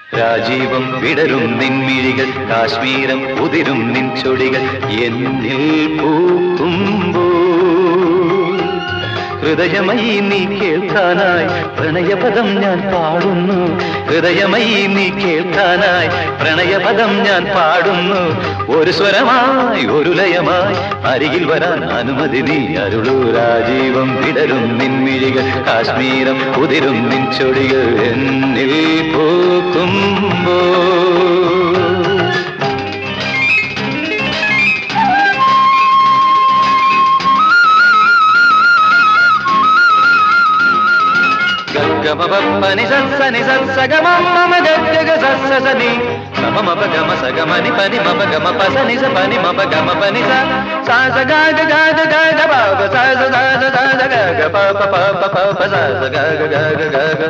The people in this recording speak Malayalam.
രാജീവം വിടരും നിൻമിഴികൾ, കാശ്മീരം ഉതിരും നിൻ ചൊടികൾ എന്നിൽ പൂക്കുമ്പോൾ ഹൃദയമയി നീ കേൾക്കാനായി പ്രണയപദം ഞാൻ പാടുന്നു. ഹൃദയമയി നീ കേൾക്കാനായി പ്രണയപദം ഞാൻ പാടുന്നു. ഒരു സ്വരമായി ഒരു ലയമായി അരികിൽ വരാൻ അനുമതി നീ അരുളൂ. രാജീവം വിടരും നിൻമിഴികൾ, കാശ്മീരം ഉതിരും നിൻ ചൊടികൾ എന്നിൽ പൂക്കുമ്പോൾ గమపని సని సగమ గగ సని సమమ గమ సగమని పని మప గమ పసని స పని మప గమ పని సా స గ గ గ గ గ ప స స స స గ గ ప ప ప ప ప స గ గ గ గ గ